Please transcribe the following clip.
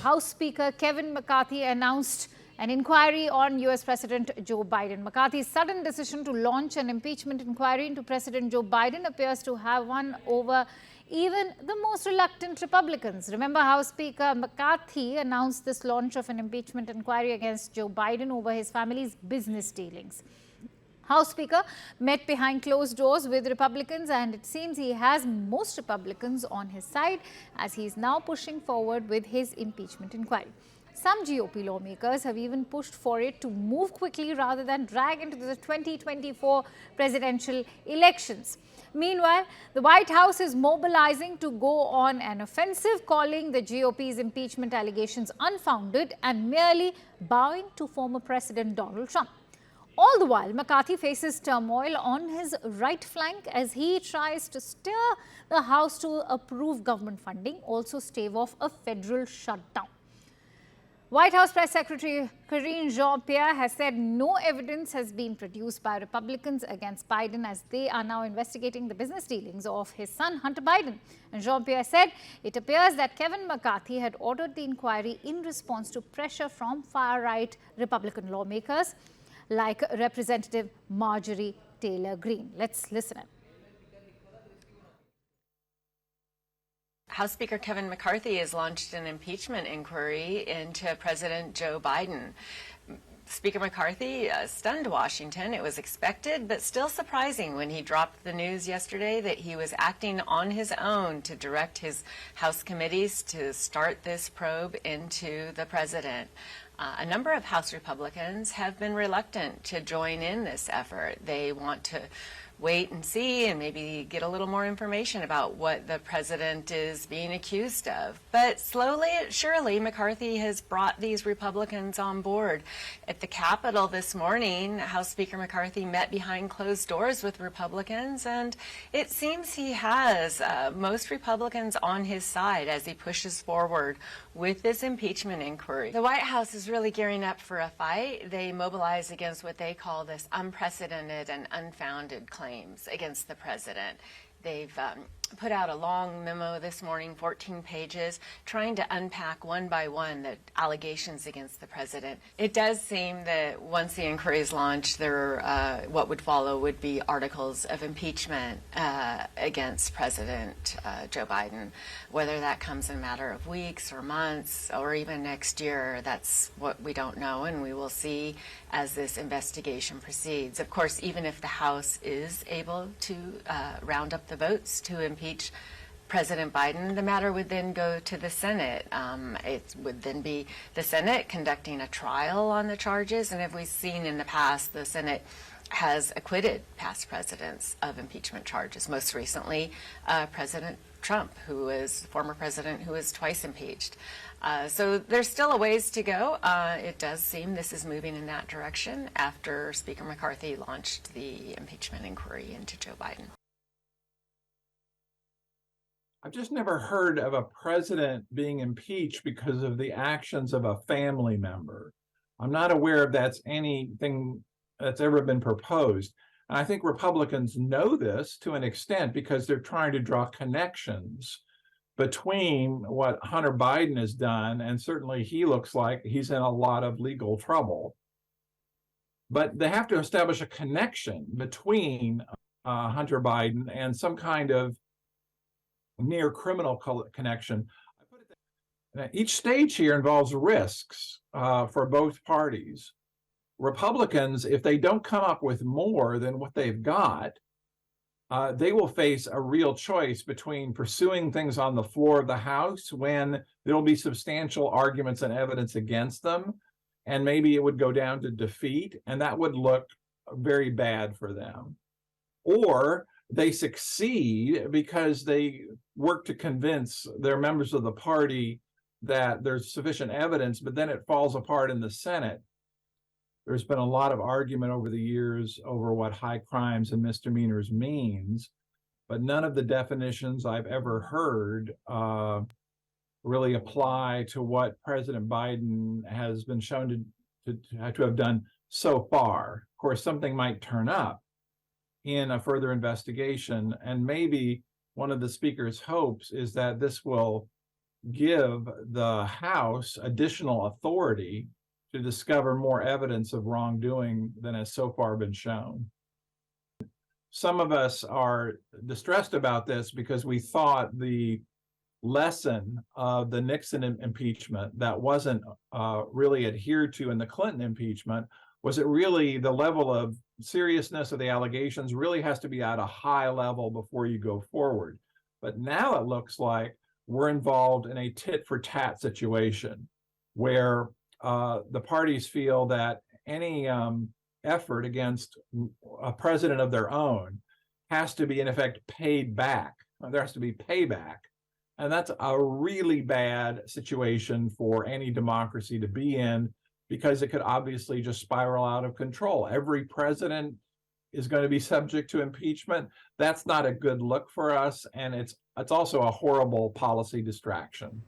House Speaker Kevin McCarthy announced an inquiry on U.S. President Joe Biden. McCarthy's sudden decision to launch an impeachment inquiry into President Joe Biden appears to have won over even the most reluctant Republicans. Remember, House Speaker McCarthy announced this launch of an impeachment inquiry against Joe Biden over his family's business dealings. House Speaker met behind closed doors with Republicans, and it seems he has most Republicans on his side as he is now pushing forward with his impeachment inquiry. Some GOP lawmakers have even pushed for it to move quickly rather than drag into the 2024 presidential elections. Meanwhile, the White House is mobilizing to go on an offensive, calling the GOP's impeachment allegations unfounded and merely bowing to former President Donald Trump. All the while, McCarthy faces turmoil on his right flank as he tries to steer the House to approve government funding, also stave off a federal shutdown. White House Press Secretary Karine Jean-Pierre has said no evidence has been produced by Republicans against Biden as they are now investigating the business dealings of his son, Hunter Biden. And Jean-Pierre said it appears that Kevin McCarthy had ordered the inquiry in response to pressure from far-right Republican lawmakers like Representative Marjorie Taylor Greene. Let's listen in. House Speaker Kevin McCarthy has launched an impeachment inquiry into President Joe Biden. Speaker McCarthy stunned Washington. It was expected, but still surprising when he dropped the news yesterday that he was acting on his own to direct his House committees to start this probe into the president. A number of House Republicans have been reluctant to join in this effort. They want to wait and see and maybe get a little more information about what the president is being accused of. But slowly and surely, McCarthy has brought these Republicans on board. At the Capitol this morning, House Speaker McCarthy met behind closed doors with Republicans, and it seems he has most Republicans on his side as he pushes forward with this impeachment inquiry. The White House is really gearing up for a fight. They mobilize against what they call this unprecedented and unfounded claims against the president. They've put out a long memo this morning, 14 pages, trying to unpack one by one the allegations against the president. It does seem that once the inquiry is launched, what would follow would be articles of impeachment against President Joe Biden. Whether that comes in a matter of weeks or months or even next year, that's what we don't know, and we will see as this investigation proceeds. Of course, even if the House is able to round up the votes to impeach President Biden, the matter would then go to the Senate. It would then be the Senate conducting a trial on the charges, and as we've seen in the past, the Senate has acquitted past presidents of impeachment charges. Most recently, President Trump, who is the former president who was twice impeached. So there's still a ways to go. It does seem this is moving in that direction after Speaker McCarthy launched the impeachment inquiry into Joe Biden. I've just never heard of a president being impeached because of the actions of a family member. I'm not aware of that's anything that's ever been proposed. And I think Republicans know this to an extent because they're trying to draw connections between what Hunter Biden has done, and certainly he looks like he's in a lot of legal trouble. But they have to establish a connection between Hunter Biden and some kind of near criminal connection. Each stage here involves risks for both parties. Republicans, if they don't come up with more than what they've got, they will face a real choice between pursuing things on the floor of the House when there will be substantial arguments and evidence against them, and maybe it would go down to defeat, and that would look very bad for them. Or they succeed because they work to convince their members of the party that there's sufficient evidence, but then it falls apart in the Senate. There's been a lot of argument over the years over what high crimes and misdemeanors means, but none of the definitions I've ever heard really apply to what President Biden has been shown to have done so far. Of course, something might turn up in a further investigation, and maybe one of the speaker's hopes is that this will give the House additional authority to discover more evidence of wrongdoing than has so far been shown. Some of us are distressed about this because we thought the lesson of the Nixon impeachment that wasn't really adhered to in the Clinton impeachment was it really the level of seriousness of the allegations really has to be at a high level before you go forward. But now it looks like we're involved in a tit for tat situation where the parties feel that any effort against a president of their own has to be in effect paid back. There has to be payback. And that's a really bad situation for any democracy to be in, because it could obviously just spiral out of control. Every president is going to be subject to impeachment. That's not a good look for us. And it's also a horrible policy distraction.